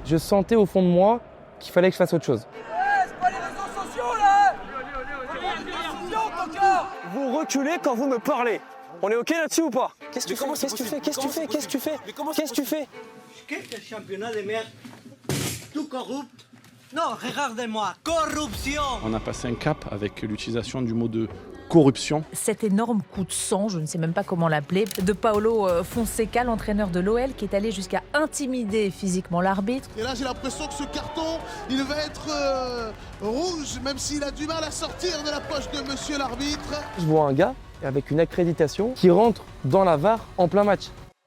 Je sentais au fond de moi qu'il fallait que je fasse autre chose. C'est pas les réseaux sociaux là. Vous reculez quand vous me parlez. On est ok là-dessus ou pas? Qu'est-ce que tu fais? Qu'est-ce que tu fais? Quel championnat de merde. Tout corrupt. Non, regardez-moi, corruption. On a passé un cap avec l'utilisation du mot de corruption. Cet énorme coup de sang, je ne sais même pas comment l'appeler, de Paulo Fonseca, l'entraîneur de l'OL, qui est allé jusqu'à intimider physiquement l'arbitre. Et là, j'ai l'impression que ce carton, il va être rouge, même s'il a du mal à sortir de la poche de monsieur l'arbitre. Je vois un gars avec une accréditation qui rentre dans la VAR en plein match.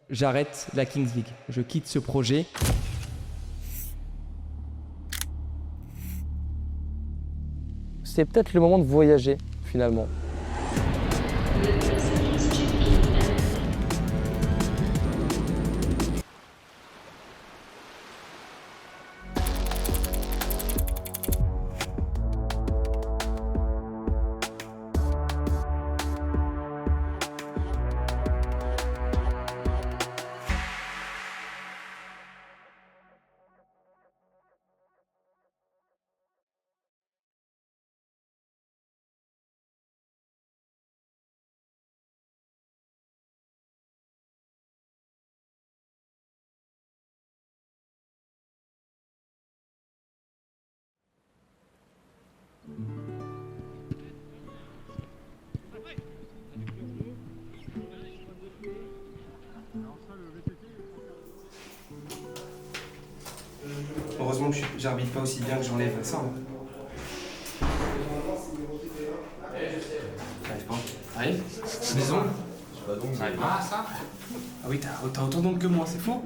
J'arrête la Kings League, je quitte ce projet. C'est peut-être le moment de voyager, finalement. Heureusement que j'arbitre pas aussi bien que j'enlève ça. Hein. T'arrives pas? Arrive? Maison? Ah ça? Ah oui, t'as autant d'ongles que moi, c'est fou.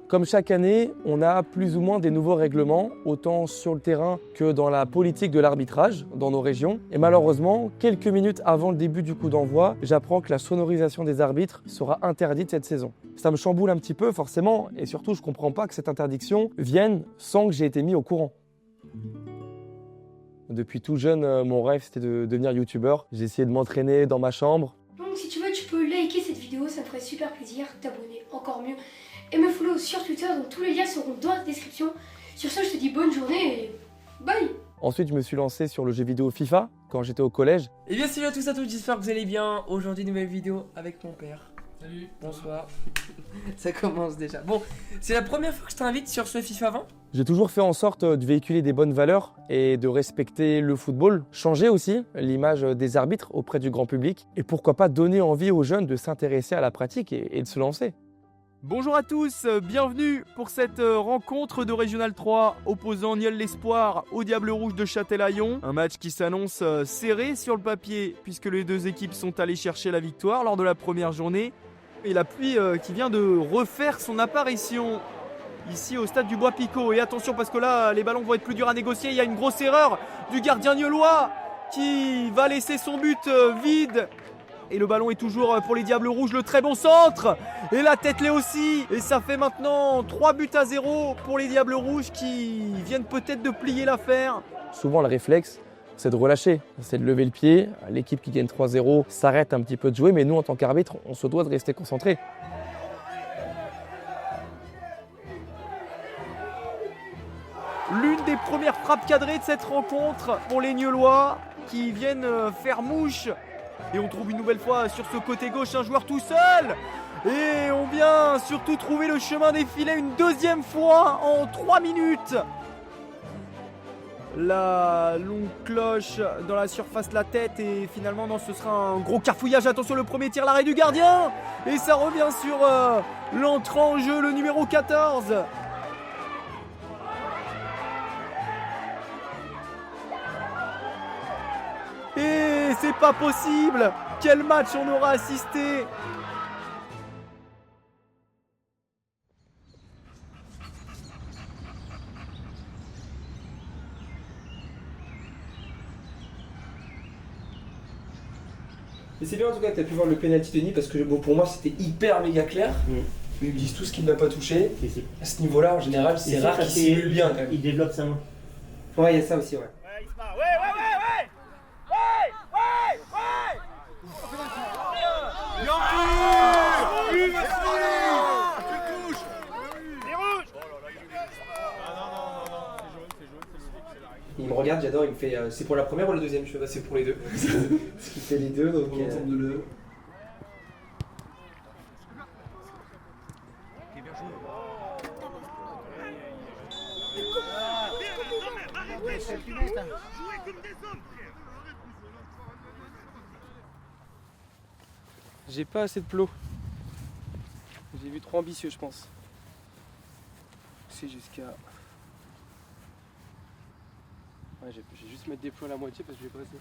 Comme chaque année, on a plus ou moins des nouveaux règlements, autant sur le terrain que dans la politique de l'arbitrage dans nos régions. Et malheureusement, quelques minutes avant le début du coup d'envoi, j'apprends que la sonorisation des arbitres sera interdite cette saison. Ça me chamboule un petit peu forcément, et surtout je comprends pas que cette interdiction vienne sans que j'ai été mis au courant. Depuis tout jeune, mon rêve c'était de devenir youtubeur. J'ai essayé de m'entraîner dans ma chambre. Donc si tu veux, tu peux liker cette vidéo, ça me ferait super plaisir, t'abonner encore mieux. Et me follow sur Twitter, donc tous les liens seront dans la description. Sur ce, je te dis bonne journée et bye. Ensuite, je me suis lancé sur le jeu vidéo FIFA quand j'étais au collège. Et bien salut à tous, j'espère que vous allez bien. Aujourd'hui, nouvelle vidéo avec mon père. Salut. Bonsoir. Ça commence déjà. Bon, c'est la première fois que je t'invite sur ce FIFA 20. J'ai toujours fait en sorte de véhiculer des bonnes valeurs et de respecter le football. Changer aussi l'image des arbitres auprès du grand public. Et pourquoi pas donner envie aux jeunes de s'intéresser à la pratique et de se lancer. Bonjour à tous, bienvenue pour cette rencontre de Régional 3 opposant Nieul l'Espoir au Diable Rouge de Châtelaillon. Un match qui s'annonce serré sur le papier puisque les deux équipes sont allées chercher la victoire lors de la première journée. Et la pluie qui vient de refaire son apparition ici au stade du Bois-Picot. Et attention parce que là les ballons vont être plus durs à négocier, il y a une grosse erreur du gardien nieulois qui va laisser son but vide. Et le ballon est toujours pour les Diables Rouges, le très bon centre. Et la tête l'est aussi. Et ça fait maintenant 3-0 pour les Diables Rouges qui viennent peut-être de plier l'affaire. Souvent le réflexe, c'est de relâcher, c'est de lever le pied. L'équipe qui gagne 3-0 s'arrête un petit peu de jouer, mais nous en tant qu'arbitre, on se doit de rester concentré. L'une des premières frappes cadrées de cette rencontre pour les Nieulois qui viennent faire mouche. Et on trouve une nouvelle fois sur ce côté gauche un joueur tout seul. Et on vient surtout trouver le chemin des filets une deuxième fois en 3 minutes. La longue cloche dans la surface, la tête. Et finalement, non, ce sera un gros cafouillage. Attention, le premier tir, l'arrêt du gardien. Et ça revient sur l'entrant en jeu, le numéro 14. Et c'est pas possible! Quel match on aura assisté! Et c'est bien en tout cas que tu as pu voir le penalty de Denis parce que bon, pour moi c'était hyper méga clair. Mais ils me disent tous qu'il ne l'a pas touché. À ce niveau-là, en général, c'est rare qu'il simule bien quand même. Il développe sa main. Ouais, il y a ça aussi, ouais. Il me regarde, j'adore, il me fait c'est pour la première ou la deuxième? Je fais bah, c'est pour les deux. Parce qu'il fait les deux, donc l'ensemble de le. J'ai pas assez de plots. J'ai vu trop ambitieux, je pense. C'est jusqu'à. Ouais, j'ai juste mettre des plots à la moitié parce que je vais pas assez.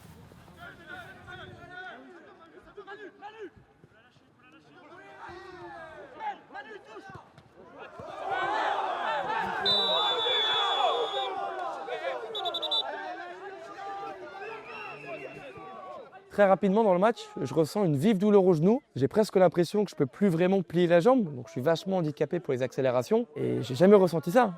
Très rapidement dans le match, je ressens une vive douleur au genou. J'ai presque l'impression que je peux plus vraiment plier la jambe, donc je suis vachement handicapé pour les accélérations et j'ai jamais ressenti ça.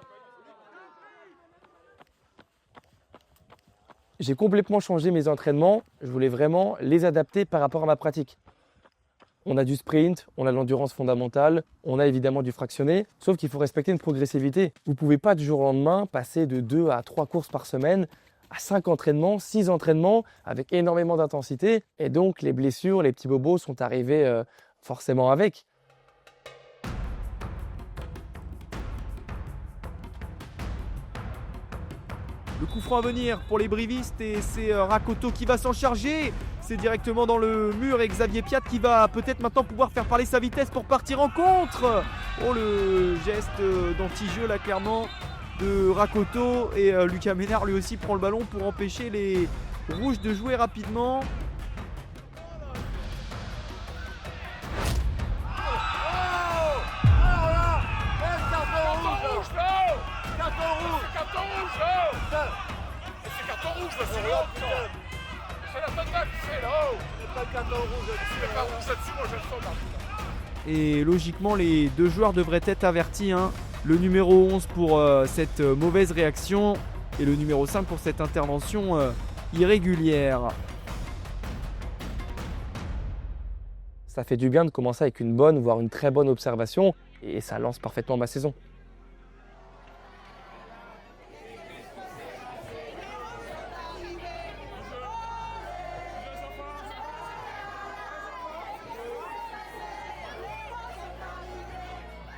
J'ai complètement changé mes entraînements, je voulais vraiment les adapter par rapport à ma pratique. On a du sprint, on a de l'endurance fondamentale, on a évidemment du fractionné, sauf qu'il faut respecter une progressivité. Vous ne pouvez pas du jour au lendemain passer de 2 à 3 courses par semaine à 5 entraînements, 6 entraînements avec énormément d'intensité. Et donc les blessures, les petits bobos sont arrivés forcément avec. Le coup franc à venir pour les brivistes et c'est Rakoto qui va s'en charger. C'est directement dans le mur et Xavier Piat qui va peut-être maintenant pouvoir faire parler sa vitesse pour partir en contre. Oh, le geste d'anti-jeu là clairement de Rakoto et Lucas Ménard lui aussi prend le ballon pour empêcher les rouges de jouer rapidement. Et logiquement les deux joueurs devraient être avertis, hein. Le numéro 11 pour cette mauvaise réaction et le numéro 5 pour cette intervention irrégulière. Ça fait du bien de commencer avec une bonne, voire une très bonne observation et ça lance parfaitement ma saison.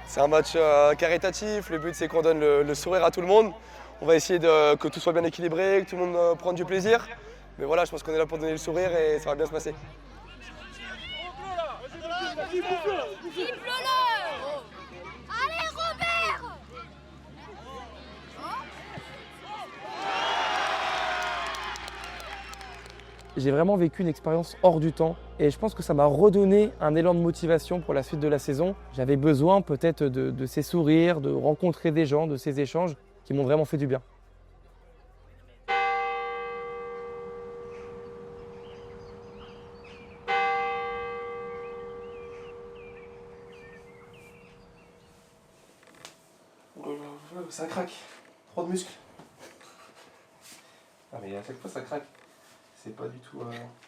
C'est un match caritatif, le but c'est qu'on donne le sourire à tout le monde. On va essayer que tout soit bien équilibré, que tout le monde prenne du plaisir. Mais voilà, je pense qu'on est là pour donner le sourire et ça va bien se passer. Allez Robert! J'ai vraiment vécu une expérience hors du temps et je pense que ça m'a redonné un élan de motivation pour la suite de la saison. J'avais besoin peut-être de ces sourires, de rencontrer des gens, de ces échanges qui m'ont vraiment fait du bien. Ça craque, trop de muscles. Ah mais à chaque fois ça craque. C'est pas du tout.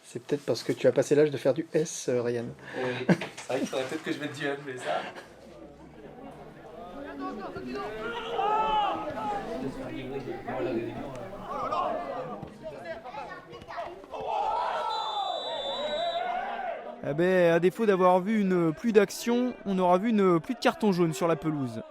C'est peut-être parce que tu as passé l'âge de faire du S, Ryan. Oui, c'est vrai qu'il faudrait peut-être que je mette du M, mais ça. Eh ben, à défaut d'avoir vu une pluie d'action, on aura vu une pluie de cartons jaunes sur la pelouse.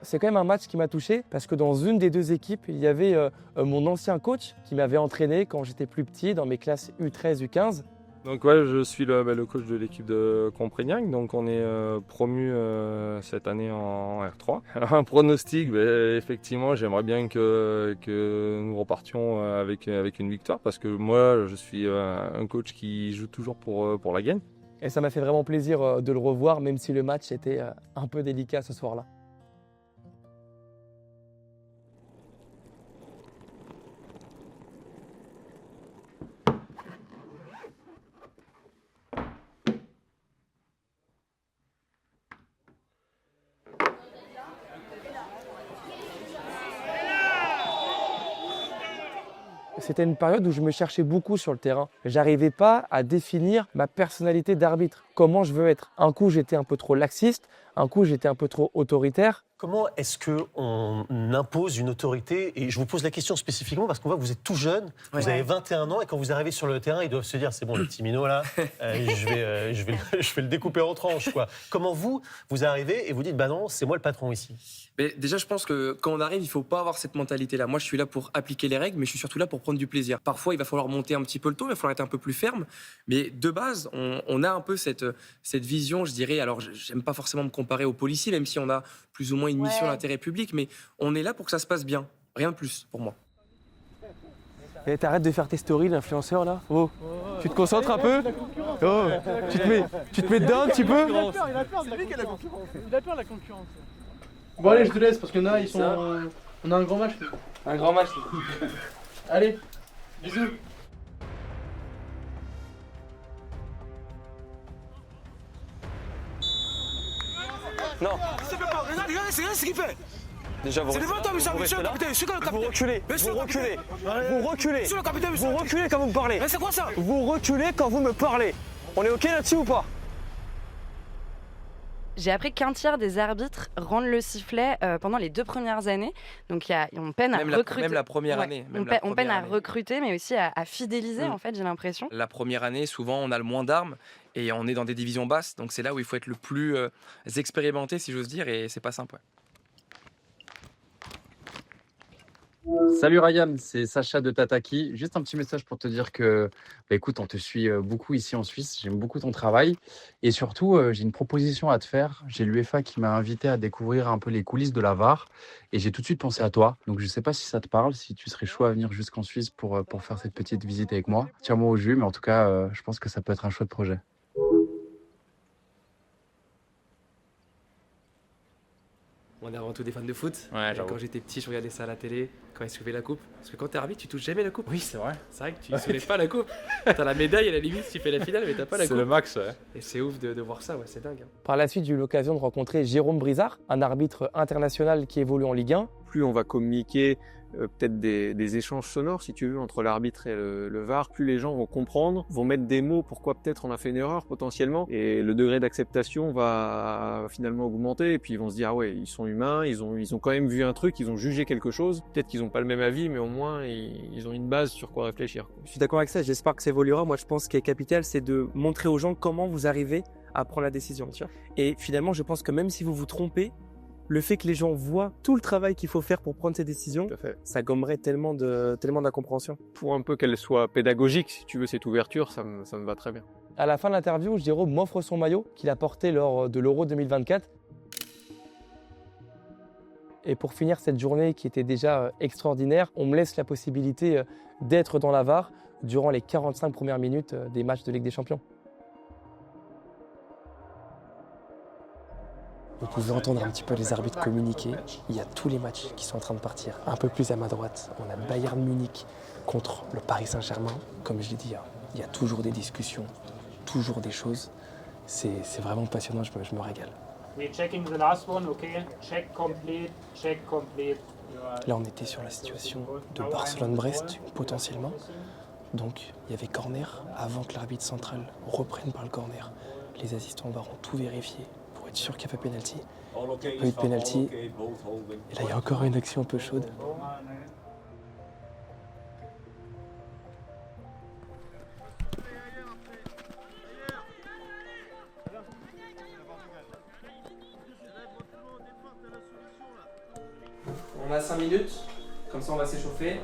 C'est quand même un match qui m'a touché parce que dans une des deux équipes, il y avait mon ancien coach qui m'avait entraîné quand j'étais plus petit dans mes classes U13, U15. Donc ouais, je suis le coach de l'équipe de Comprignac, donc on est promu cette année en R3. Alors, un pronostic, effectivement j'aimerais bien que nous repartions avec une victoire parce que moi je suis un coach qui joue toujours pour la gagne. Et ça m'a fait vraiment plaisir de le revoir même si le match était un peu délicat ce soir-là. C'était une période où je me cherchais beaucoup sur le terrain. J'arrivais pas à définir ma personnalité d'arbitre, comment je veux être. Un coup, j'étais un peu trop laxiste, un coup, j'étais un peu trop autoritaire. Comment est-ce qu'on impose une autorité? Et je vous pose la question spécifiquement parce qu'on voit que vous êtes tout jeune, vous avez 21 ans, et quand vous arrivez sur le terrain, ils doivent se dire c'est bon, le petit minot là, je vais le découper en tranches, quoi. Comment vous arrivez et vous dites bah non, c'est moi le patron ici? Mais déjà, je pense que quand on arrive, il ne faut pas avoir cette mentalité-là. Moi, je suis là pour appliquer les règles, mais je suis surtout là pour prendre du plaisir. Parfois, il va falloir monter un petit peu le ton, il va falloir être un peu plus ferme. Mais de base, on a un peu cette vision, je dirais. Alors, j'aime pas forcément me comparer aux policiers, même si on a plus ou moins une mission d'intérêt public, mais on est là pour que ça se passe bien. Rien de plus, pour moi. Et t'arrêtes de faire tes stories, l'influenceur là. Oh, tu te concentres un peu. Oh, tu te mets dedans un petit peu. Il a peur, c'est lui qui a la concurrence. Il a peur de la concurrence. Bon allez, je te laisse parce qu'il y en a, ils sont... On a un grand match. Un grand match. Allez, bisous. Non. Regardez ce qu'il fait. Déjà, vous devant toi, monsieur le capitaine. Je suis le capitaine. Vous reculez. Vous reculez. Vous reculez. Monsieur le capitaine. Vous reculez quand vous me parlez. Mais c'est quoi ça? Vous reculez quand vous me parlez. On est OK là-dessus ou pas? J'ai appris qu'un tiers des arbitres rendent le sifflet pendant les 2 premières années. Donc on peine à recruter. Même la première année. On peine à recruter, mais aussi à fidéliser, en fait, j'ai l'impression. La première année, souvent, on a le moins d'armes et on est dans des divisions basses. Donc c'est là où il faut être le plus expérimenté, si j'ose dire, et c'est pas simple. Salut Ryan, c'est Sacha de Tataki. Juste un petit message pour te dire que, écoute, on te suit beaucoup ici en Suisse. J'aime beaucoup ton travail. Et surtout, j'ai une proposition à te faire. J'ai l'UEFA qui m'a invité à découvrir un peu les coulisses de la VAR. Et j'ai tout de suite pensé à toi. Donc, je ne sais pas si ça te parle, si tu serais chaud à venir jusqu'en Suisse pour faire cette petite visite avec moi. Tiens-moi au jus, mais en tout cas, je pense que ça peut être un chouette projet. On est avant tout des fans de foot. Quand j'étais petit, je regardais ça à la télé, quand ils soulevaient la coupe. Parce que quand t'es arbitre, tu touches jamais la coupe. Oui, c'est vrai. C'est vrai que tu soulèves pas la coupe. T'as la médaille à la limite, tu fais la finale, mais t'as pas la coupe. C'est le max, ouais. Et c'est ouf de voir ça, c'est dingue. Par la suite, j'ai eu l'occasion de rencontrer Jérôme Brizard, un arbitre international qui évolue en Ligue 1. Plus on va communiquer peut-être des échanges sonores, si tu veux, entre l'arbitre et le VAR, plus les gens vont comprendre, vont mettre des mots pourquoi peut-être on a fait une erreur potentiellement, et le degré d'acceptation va finalement augmenter, et puis ils vont se dire ah ouais, ils sont humains, ils ont quand même vu un truc, ils ont jugé quelque chose, peut-être qu'ils n'ont pas le même avis, mais au moins ils ont une base sur quoi réfléchir. Je suis d'accord avec ça, j'espère que ça évoluera. Moi je pense qu'il est capital, c'est de montrer aux gens comment vous arrivez à prendre la décision. Et finalement, je pense que même si vous vous trompez, le fait que les gens voient tout le travail qu'il faut faire pour prendre ces décisions, ça gommerait tellement d'incompréhension. Pour un peu qu'elle soit pédagogique, si tu veux, cette ouverture, ça me va très bien. À la fin de l'interview, Jérôme m'offre son maillot qu'il a porté lors de l'Euro 2024. Et pour finir cette journée qui était déjà extraordinaire, on me laisse la possibilité d'être dans la VAR durant les 45 premières minutes des matchs de Ligue des Champions. Vous pouvez entendre un petit peu les arbitres communiquer. Il y a tous les matchs qui sont en train de partir. Un peu plus à ma droite, on a Bayern Munich contre le Paris Saint-Germain. Comme je l'ai dit, il y a toujours des discussions, toujours des choses. C'est vraiment passionnant, je me régale. Là, on était sur la situation de Barcelone-Brest, potentiellement. Donc, il y avait corner. Avant que l'arbitre central reprenne par le corner, les assistants VAR ont tout vérifié. Être sûr qu'il n'y a pas pénalty. Pas eu de pénalty. Et là, il y a encore une action un peu chaude. On a 5 minutes, comme ça on va s'échauffer.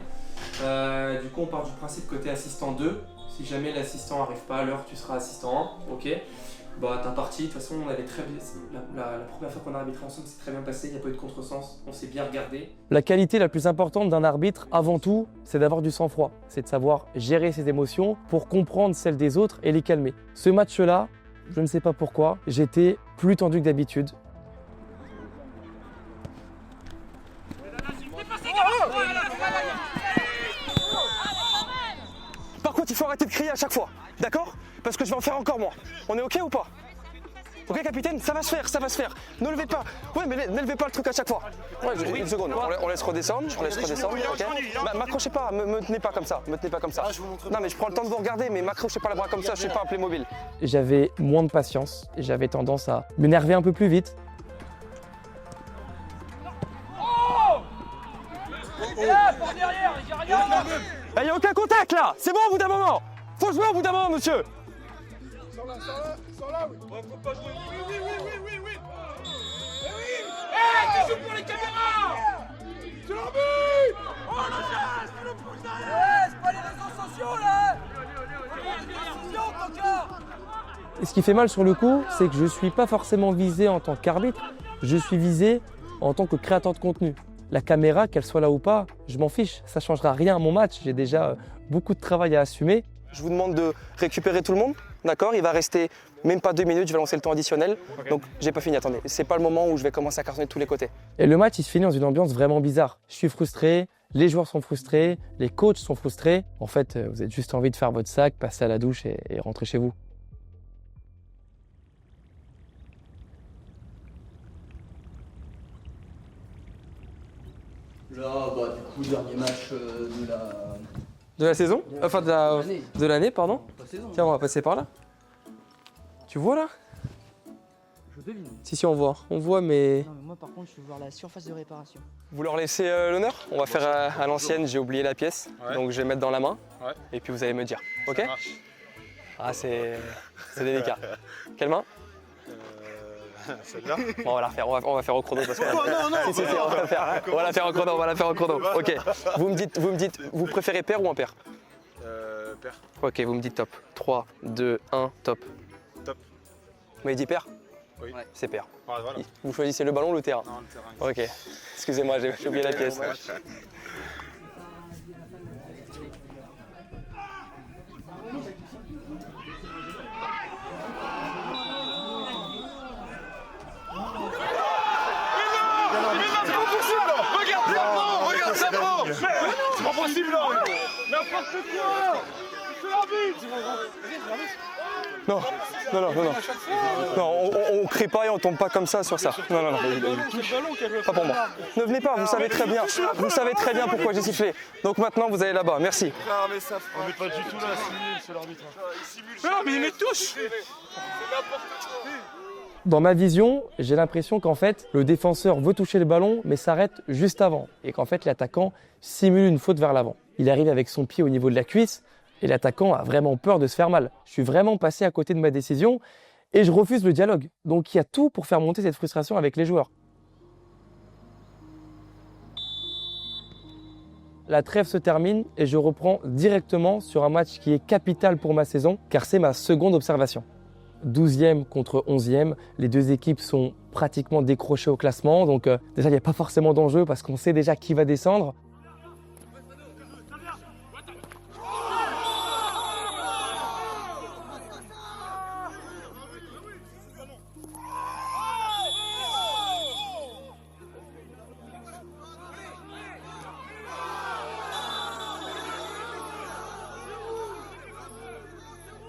Du coup, on part du principe que tu es assistant 2. Si jamais l'assistant n'arrive pas à l'heure, tu seras assistant 1. Ok. Bah, t'as parti, de toute façon, on avait très bien. La première fois qu'on a arbitré ensemble, c'est très bien passé, il n'y a pas eu de contresens, on s'est bien regardé. La qualité la plus importante d'un arbitre, avant tout, c'est d'avoir du sang-froid. C'est de savoir gérer ses émotions pour comprendre celles des autres et les calmer. Ce match-là, je ne sais pas pourquoi, j'étais plus tendu que d'habitude. Par contre, il faut arrêter de crier à chaque fois, d'accord? Parce que je vais en faire encore moins. On est OK ou pas? Ok, capitaine, ça va se faire, ça va se faire. Ne levez pas. Ouais, mais ne levez pas le truc à chaque fois. Ouais, une seconde, on laisse redescendre, ok? M'accrochez pas, me tenez pas comme ça, Non, mais je prends le temps de vous regarder, mais m'accrochez pas les bras comme ça, je suis pas un Playmobil. J'avais moins de patience et j'avais tendance à m'énerver un peu plus vite. Il n'y a aucun contact là. C'est bon au bout d'un moment. Faut jouer au bout d'un moment, monsieur. Sors là, oui. Faut pas jouer. Oui. Tu joues pour les caméras. C'est leur but. Oh la chasse, tu le pousses derrière. C'est pas les réseaux sociaux là. Et ce qui fait mal sur le coup, c'est que je ne suis pas forcément visé en tant qu'arbitre, je suis visé en tant que créateur de contenu. La caméra, qu'elle soit là ou pas, je m'en fiche, ça ne changera rien à mon match, j'ai déjà beaucoup de travail à assumer. Je vous demande de récupérer tout le monde, d'accord? Il va rester même pas 2 minutes, je vais lancer le temps additionnel. Okay. Donc j'ai pas fini, attendez, c'est pas le moment où je vais commencer à cartonner de tous les côtés. Et le match, il se finit dans une ambiance vraiment bizarre. Je suis frustré, les joueurs sont frustrés, les coachs sont frustrés. En fait, vous avez juste envie de faire votre sac, passer à la douche et rentrer chez vous. Là, du coup, dernier match de la saison, enfin de l'année, pardon. Tiens, on va passer par là. Tu vois là? Je devine. Si, on voit, mais... Non, mais moi par contre, je veux voir la surface de réparation. Vous leur laissez l'honneur? On va faire à l'ancienne, j'ai oublié la pièce, donc je vais mettre dans la main, et puis vous allez me dire, ok? Ah, c'est délicat. Quelle main? Celle-là. Bon, on va la refaire, on va faire au chrono parce que... Non, si, on va la faire au chrono, Ok, vous me dites, vous préférez pair ou impair? Pair. Ok, vous me dites top. 3, 2, 1, top. Top. Vous m'avez dit pair? Oui. C'est pair. Ouais, voilà. Vous choisissez le ballon ou le terrain? Non, le terrain. Ok, excusez-moi, j'ai oublié la pièce. Regarde ça, bro. C'est pas possible là. N'importe quoi. C'est l'arbitre. Non, on crie pas et on tombe pas comme ça sur ça. Non. Pas pour moi. Ne venez pas, vous savez très bien pourquoi j'ai sifflé. Donc maintenant vous allez là-bas, merci. Non mais ça, on n'est pas du tout là, c'est l'arbitre. Non mais il met touche. C'est n'importe quoi. Dans ma vision, j'ai l'impression qu'en fait, le défenseur veut toucher le ballon, mais s'arrête juste avant. Et qu'en fait, l'attaquant simule une faute vers l'avant. Il arrive avec son pied au niveau de la cuisse, et l'attaquant a vraiment peur de se faire mal. Je suis vraiment passé à côté de ma décision, et je refuse le dialogue. Donc il y a tout pour faire monter cette frustration avec les joueurs. La trêve se termine, et je reprends directement sur un match qui est capital pour ma saison, car c'est ma seconde observation. 12e contre 11e, les deux équipes sont pratiquement décrochées au classement, donc déjà il n'y a pas forcément d'enjeu parce qu'on sait déjà qui va descendre.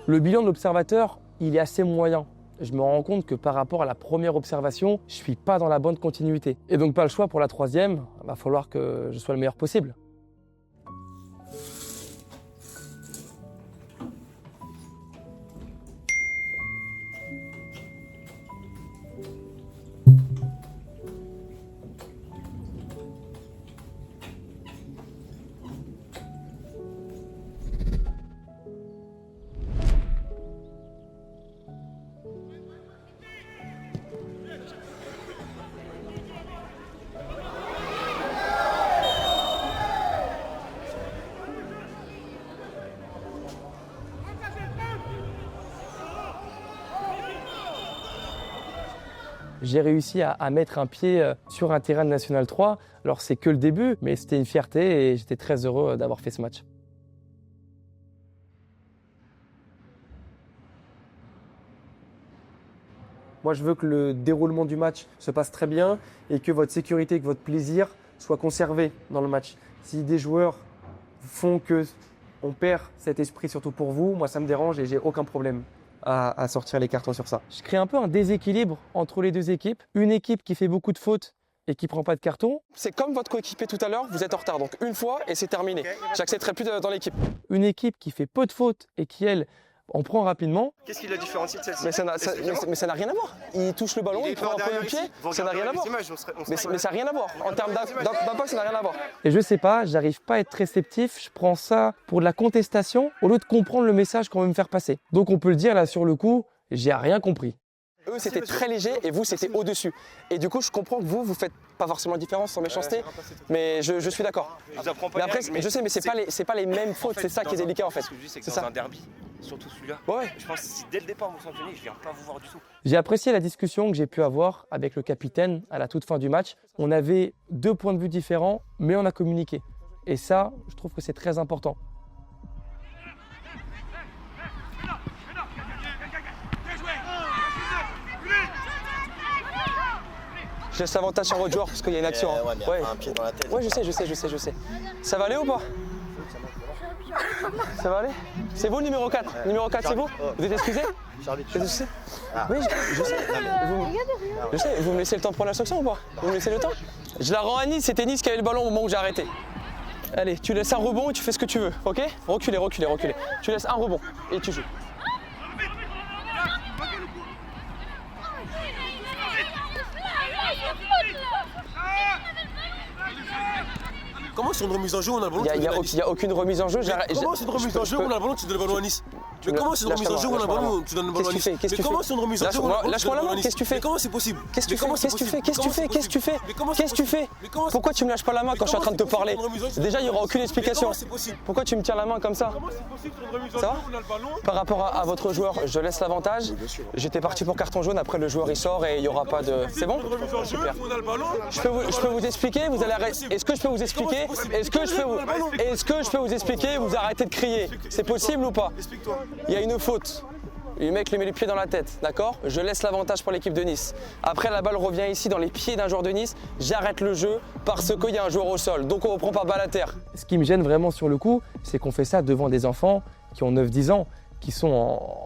Le bilan de l'observateur, il est assez moyen. Je me rends compte que par rapport à la première observation, je ne suis pas dans la bonne continuité. Et donc pas le choix pour la troisième, il va falloir que je sois le meilleur possible. J'ai réussi à mettre un pied sur un terrain de National 3. Alors c'est que le début, mais c'était une fierté et j'étais très heureux d'avoir fait ce match. Moi, je veux que le déroulement du match se passe très bien et que votre sécurité, que votre plaisir soient conservés dans le match. Si des joueurs font qu'on perd cet esprit, surtout pour vous, moi ça me dérange et j'ai aucun problème à sortir les cartons sur ça. Je crée un peu un déséquilibre entre les deux équipes. Une équipe qui fait beaucoup de fautes et qui ne prend pas de carton. C'est comme votre coéquipier tout à l'heure, vous êtes en retard, donc une fois et c'est terminé. J'accepterai plus dans l'équipe. Une équipe qui fait peu de fautes et qui, elle, On prend rapidement. Qu'est-ce qui la différencie de celle-ci? Mais ça n'a rien à voir. Il touche le ballon, il prend un peu le pied, ça n'a rien à voir. Mais ça n'a rien à voir. En termes d'impact, ça n'a rien à voir. Et je sais pas, j'arrive pas à être réceptif, je prends ça pour de la contestation au lieu de comprendre le message qu'on veut me faire passer. Donc on peut le dire là sur le coup, j'ai rien compris. Eux, c'était très léger et vous, c'était au-dessus. Et du coup, je comprends que vous faites pas forcément la différence sans méchanceté, mais je suis d'accord. Mais après, je sais, mais c'est pas les mêmes fautes, c'est ça qui est délicat en fait. Ce que je dis, c'est que dans un derby, surtout celui-là, je pense que si dès le départ vous sanctionnez, je viens pas vous voir du tout. J'ai apprécié la discussion que j'ai pu avoir avec le capitaine à la toute fin du match. On avait 2 points de vue différents, mais on a communiqué. Et ça, je trouve que c'est très important. Je laisse l'avantage sur votre joueur parce qu'il y a une action. Ouais, mais un pied dans la tête. Ouais, je sais. Ça va aller ou pas? Ça va aller? C'est vous le numéro 4? Numéro 4, c'est vous? Vous êtes excusé? Oui, je sais. Vous me laissez le temps de prendre l'instruction ou pas? Vous me laissez le temps? Je la rends à Nice, c'était Nice qui avait le ballon au moment où j'ai arrêté. Allez, tu laisses un rebond et tu fais ce que tu veux, ok? Reculez. Tu laisses un rebond et tu joues. Comment c'est une remise en jeu, on a le ballon? Il n'y a aucune remise en jeu. Comment c'est une remise en jeu, on a le ballon, tu donnes le ballon à Nice? Mais comment c'est une remise en jeu, on a le ballon, tu donnes le ballon à Nice? Qu'est-ce que tu fais? Comment c'est une remise en jeu, on a le ballon, lâche-moi la main, qu'est-ce que tu fais? Mais comment c'est possible? Qu'est-ce que tu fais? Pourquoi tu me lâches pas la main quand je suis en train de te parler? Déjà, il n'y aura aucune explication. Pourquoi tu me tiens la main comme ça? Ça va? Par rapport à votre joueur, je laisse l'avantage. J'étais parti pour carton jaune, après le joueur il sort et il n'y aura pas de... C'est bon? Super. Je peux vous expliquer? Vous allez arrêter. Est-ce que je peux vous expliquer? Est-ce que je peux vous expliquer? Vous arrêtez de crier. C'est possible ou pas? Il y a une faute. Le mec lui met les pieds dans la tête, d'accord? Je laisse l'avantage pour l'équipe de Nice. Après, la balle revient ici dans les pieds d'un joueur de Nice. J'arrête le jeu parce qu'il y a un joueur au sol. Donc on reprend par balle à terre. Ce qui me gêne vraiment sur le coup, c'est qu'on fait ça devant des enfants qui ont 9-10 ans, qui sont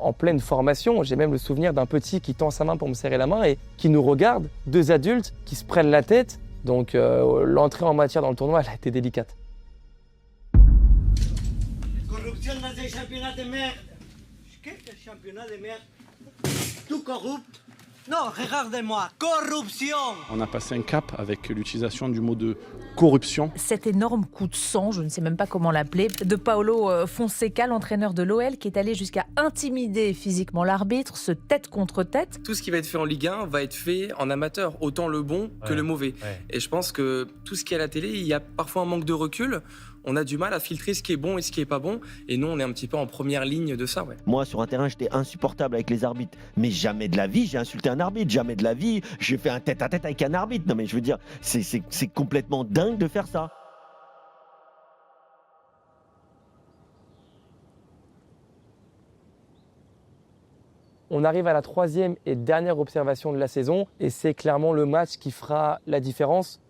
en pleine formation. J'ai même le souvenir d'un petit qui tend sa main pour me serrer la main et qui nous regarde. 2 adultes qui se prennent la tête. Donc l'entrée en matière dans le tournoi, elle a été délicate. Corruption dans un championnat de merde. Qu'est-ce que championnat de merde? Tout corrupt. Non, regardez-moi, corruption. On a passé un cap avec l'utilisation du mot de corruption. Cet énorme coup de sang, je ne sais même pas comment l'appeler, de Paulo Fonseca, l'entraîneur de l'OL, qui est allé jusqu'à intimider physiquement l'arbitre, se tête contre tête. Tout ce qui va être fait en Ligue 1 va être fait en amateur, autant le bon que le mauvais. Et je pense que tout ce qui est à la télé, il y a parfois un manque de recul. On a du mal à filtrer ce qui est bon et ce qui est pas bon. Et nous, on est un petit peu en première ligne de ça. Moi, sur un terrain, j'étais insupportable avec les arbitres. Mais jamais de la vie, j'ai insulté un arbitre. Jamais de la vie, j'ai fait un tête-à-tête avec un arbitre. Non, mais je veux dire, c'est complètement dingue de faire ça. On arrive à la 3e et dernière observation de la saison. Et c'est clairement le match qui fera la différence.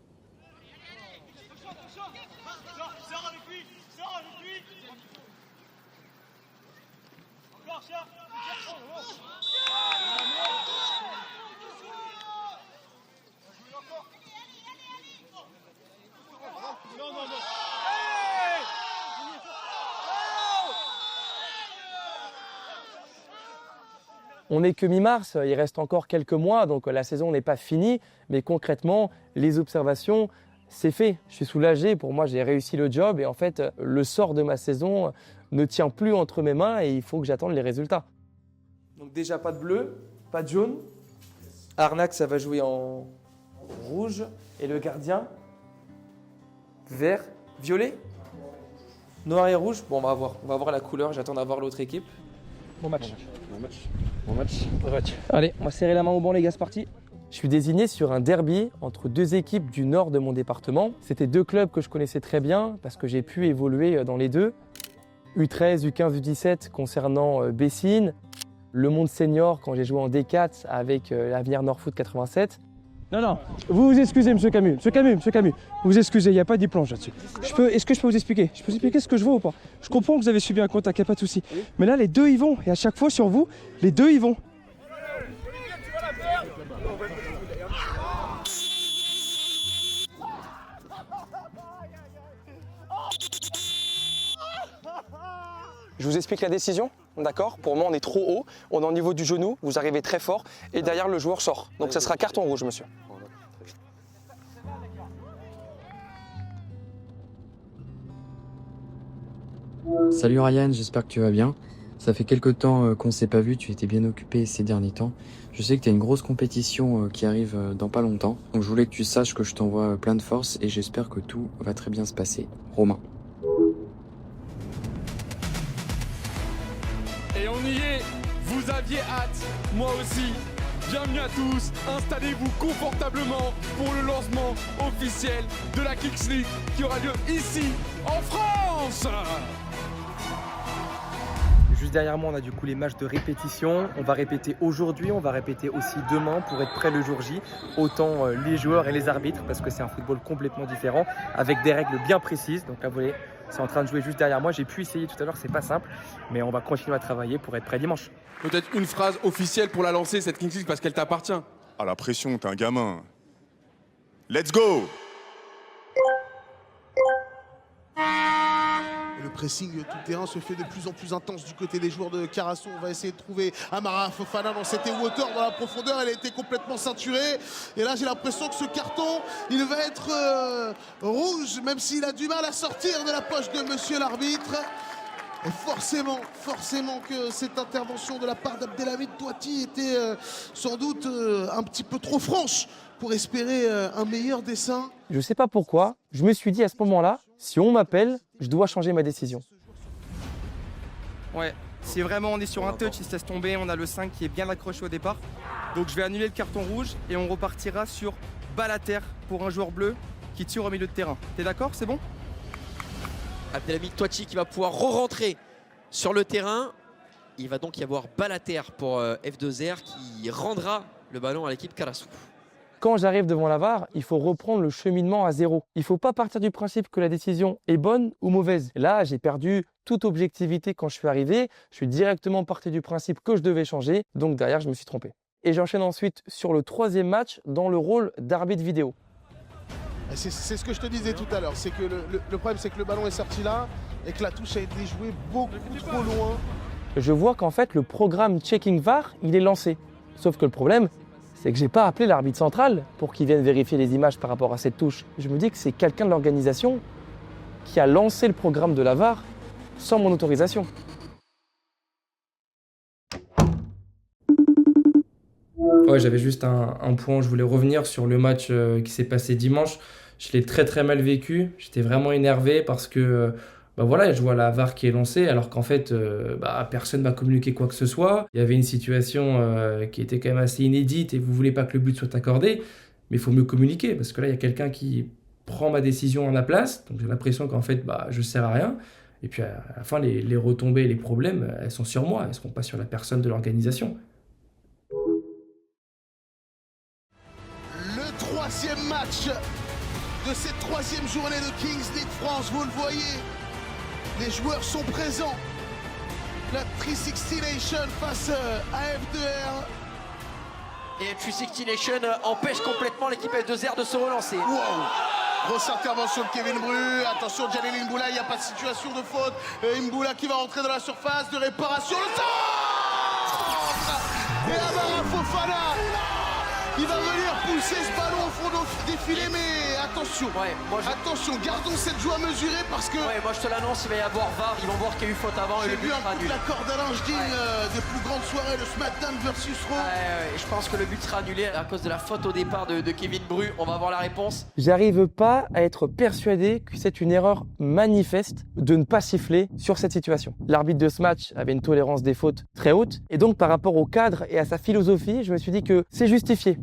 On n'est que mi-mars, il reste encore quelques mois, donc la saison n'est pas finie. Mais concrètement, les observations, c'est fait. Je suis soulagé, pour moi j'ai réussi le job et en fait le sort de ma saison ne tient plus entre mes mains et il faut que j'attende les résultats. Donc déjà pas de bleu, pas de jaune. Arnac ça va jouer en rouge et le gardien vert, violet, noir et rouge. Bon on va voir la couleur, j'attends d'avoir l'autre équipe. Bon match. Bon match. Allez, on va serrer la main au banc les gars, c'est parti. Je suis désigné sur un derby entre 2 équipes du nord de mon département. C'était 2 clubs que je connaissais très bien parce que j'ai pu évoluer dans les deux. U13, U15, U17 concernant Bessines. Le monde senior quand j'ai joué en D4 avec l'Avenir Nord-Foot 87. Non, vous vous excusez, monsieur Camus. Monsieur Camus, vous vous excusez, il n'y a pas de planche là-dessus. Est-ce que je peux vous expliquer? Je peux vous expliquer ce que je vois ou pas? Je comprends que vous avez subi un contact, il n'y a pas de souci. Mais là, les deux y vont. Et à chaque fois sur vous, les deux y vont. Je vous explique la décision. d'accord? Pour moi, on est trop haut, on est au niveau du genou, vous arrivez très fort, et derrière, le joueur sort. Donc ça sera carton rouge, monsieur. Salut Ryan, j'espère que tu vas bien. Ça fait quelques temps qu'on s'est pas vu, tu étais bien occupé ces derniers temps. Je sais que tu as une grosse compétition qui arrive dans pas longtemps. Donc je voulais que tu saches que je t'envoie plein de force et j'espère que tout va très bien se passer. Romain. Et on y est, vous aviez hâte, moi aussi. Bienvenue à tous, installez-vous confortablement pour le lancement officiel de la Kings League qui aura lieu ici, en France. Juste derrière moi, on a du coup les matchs de répétition. On va répéter aujourd'hui, on va répéter aussi demain pour être prêt le jour J. Autant les joueurs et les arbitres, parce que c'est un football complètement différent, avec des règles bien précises. Donc là, vous voyez, c'est en train de jouer juste derrière moi. J'ai pu essayer tout à l'heure, c'est pas simple, mais on va continuer à travailler pour être prêt dimanche. Peut-être une phrase officielle pour la lancer, cette Kings League, parce qu'elle t'appartient. Ah, la pression, t'es un gamin. Let's go! Et le pressing tout terrain se fait de plus en plus intense du côté des joueurs de Carasso. On va essayer de trouver Amara Fofana dans cette hauteur, dans la profondeur. Elle a été complètement ceinturée. Et là, j'ai l'impression que ce carton, il va être rouge, même s'il a du mal à sortir de la poche de monsieur l'arbitre. Et forcément que cette intervention de la part d'Abdelhamid Touati était sans doute un petit peu trop franche pour espérer un meilleur dessin. Je sais pas pourquoi, je me suis dit à ce moment-là, si on m'appelle, je dois changer ma décision. Ouais, si vraiment on est sur un touch, il se laisse tomber, on a le 5 qui est bien accroché au départ. Donc je vais annuler le carton rouge et on repartira sur balle à terre pour un joueur bleu qui tire au milieu de terrain. T'es d'accord, c'est bon? Abdelhamid Touati qui va pouvoir re-rentrer sur le terrain. Il va donc y avoir balle à terre pour F2R qui rendra le ballon à l'équipe Carasso. Quand j'arrive devant la VAR, il faut reprendre le cheminement à zéro. Il ne faut pas partir du principe que la décision est bonne ou mauvaise. Là, j'ai perdu toute objectivité quand je suis arrivé. Je suis directement parti du principe que je devais changer. Donc derrière, je me suis trompé. Et j'enchaîne ensuite sur le troisième match dans le rôle d'arbitre vidéo. C'est ce que je te disais tout à l'heure. C'est que le problème, c'est que le ballon est sorti là et que la touche a été jouée beaucoup trop loin. Je vois qu'en fait, le programme Checking VAR, il est lancé. Sauf que le problème, c'est que j'ai pas appelé l'arbitre central pour qu'il vienne vérifier les images par rapport à cette touche. Je me dis que c'est quelqu'un de l'organisation qui a lancé le programme de la VAR sans mon autorisation. Ouais, j'avais juste un point, je voulais revenir sur le match qui s'est passé dimanche. Je l'ai très mal vécu, j'étais vraiment énervé parce que voilà, je vois la VAR qui est lancée alors qu'en fait personne m'a communiqué quoi que ce soit. Il y avait une situation qui était quand même assez inédite et vous voulez pas que le but soit accordé, mais il faut mieux communiquer parce que là il y a quelqu'un qui prend ma décision à ma place, donc j'ai l'impression qu'en fait je sers à rien. Et puis à la fin les retombées, les problèmes, elles sont sur moi, elles seront pas sur la personne de l'organisation. Le troisième match de cette troisième journée de Kings League France, vous le voyez, les joueurs sont présents. La 360 Nation face à F2R. Et F360 Nation empêche complètement l'équipe F2R de se relancer. Wow. Grosse intervention de Kevin Bru. Attention, Jalil Imboula, il n'y a pas de situation de faute. Imboula qui va rentrer dans la surface de réparation. Le centre. Et Amara Fofana, il va venir pousser ce ballon au fond des filets, mais attention. Attention, gardons cette joie mesurée parce que... Ouais, moi je te l'annonce, il va y avoir VAR, ils vont voir qu'il y a eu faute avant et le but sera annulé. J'ai vu un coup de la corde à linge digne des plus grandes soirées, le SmackDown versus Raw. Je pense que le but sera annulé à cause de la faute au départ de Kevin Bru. On va avoir la réponse. J'arrive pas à être persuadé que c'est une erreur manifeste de ne pas siffler sur cette situation. L'arbitre de ce match avait une tolérance des fautes très haute et donc par rapport au cadre et à sa philosophie, je me suis dit que c'est justifié.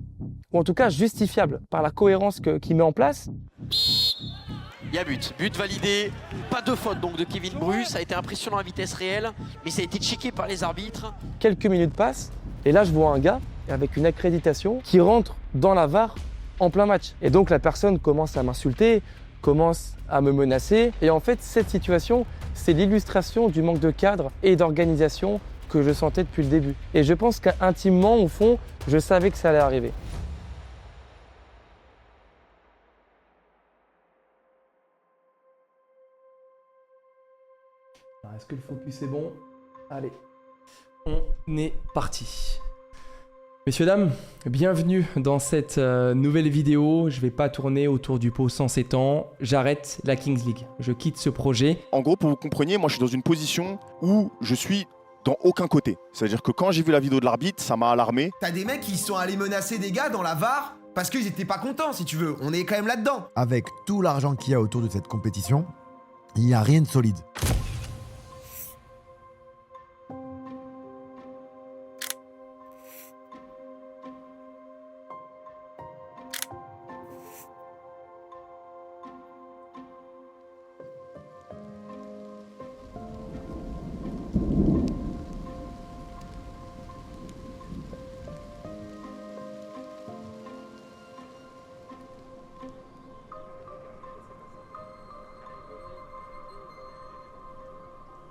Ou en tout cas justifiable par la cohérence qu'il met en place. Il y a but validé, pas de faute donc de Kevin Bru, ça a été impressionnant à vitesse réelle, mais ça a été checké par les arbitres. Quelques minutes passent, et là je vois un gars avec une accréditation qui rentre dans la VAR en plein match. Et donc la personne commence à m'insulter, commence à me menacer, et en fait cette situation, c'est l'illustration du manque de cadre et d'organisation que je sentais depuis le début. Et je pense qu'intimement, au fond, je savais que ça allait arriver. Est-ce que le focus est bon? Allez, On est parti. Messieurs, dames, bienvenue dans cette nouvelle vidéo. Je vais pas tourner autour du pot sans s'étendre. J'arrête la Kings League. Je quitte ce projet. En gros, pour que vous compreniez, moi je suis dans une position où je suis dans aucun côté. C'est-à-dire que quand j'ai vu la vidéo de l'arbitre, ça m'a alarmé. T'as des mecs qui sont allés menacer des gars dans la VAR parce qu'ils étaient pas contents, si tu veux. On est quand même là-dedans. Avec tout l'argent qu'il y a autour de cette compétition, il n'y a rien de solide.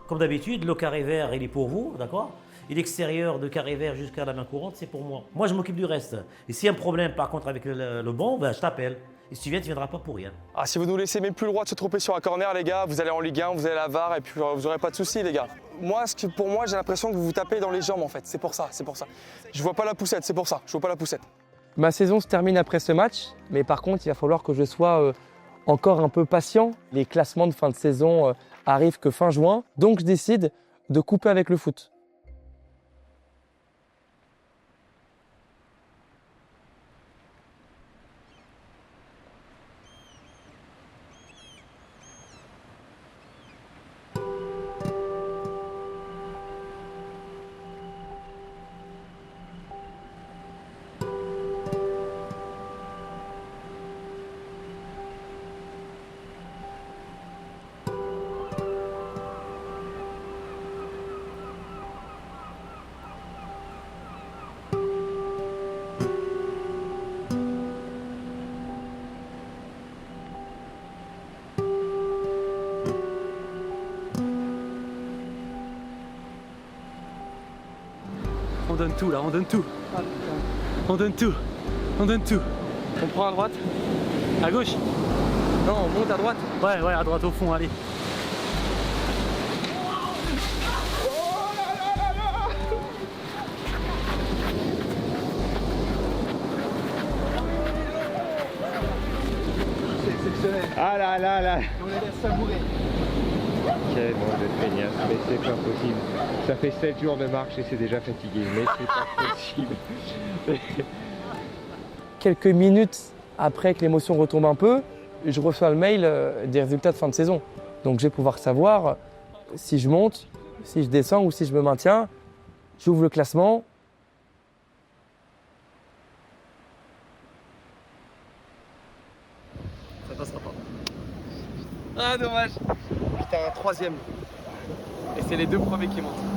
Comme d'habitude, le carré vert, il est pour vous, d'accord? Et l'extérieur de carré vert jusqu'à la main courante, c'est pour moi. Moi, je m'occupe du reste. Et s'il y a un problème, par contre, avec le banc, ben, je t'appelle. Et si tu viens, tu ne viendras pas pour rien. Ah, si vous nous laissez même plus le droit de se tromper sur un corner, les gars, vous allez en Ligue 1, vous allez à la VAR et puis vous n'aurez pas de soucis, les gars. Moi, pour moi, j'ai l'impression que vous vous tapez dans les jambes, en fait. C'est pour ça, c'est pour ça. Je vois pas la poussette, c'est pour ça. Je vois pas la poussette. Ma saison se termine après ce match, mais par contre, il va falloir que je sois encore un peu patient. Les classements de fin de saison arrivent que fin juin, donc je décide de couper avec le foot. On donne tout là, on donne tout. On donne tout. On donne tout. On prend à droite? À gauche? Non, on monte à droite. Ouais, à droite au fond, allez. C'est exceptionnel. Ah là là là. On les laisse savourer. Quel monde de feignasse, mais c'est pas possible. Ça fait 7 jours de marche et c'est déjà fatigué, mais c'est pas possible. Quelques minutes après que l'émotion retombe un peu, je reçois le mail des résultats de fin de saison. Donc je vais pouvoir savoir si je monte, si je descends ou si je me maintiens. J'ouvre le classement. Ça passera pas. Ah, dommage. Putain, un troisième. Et c'est les deux premiers qui montent.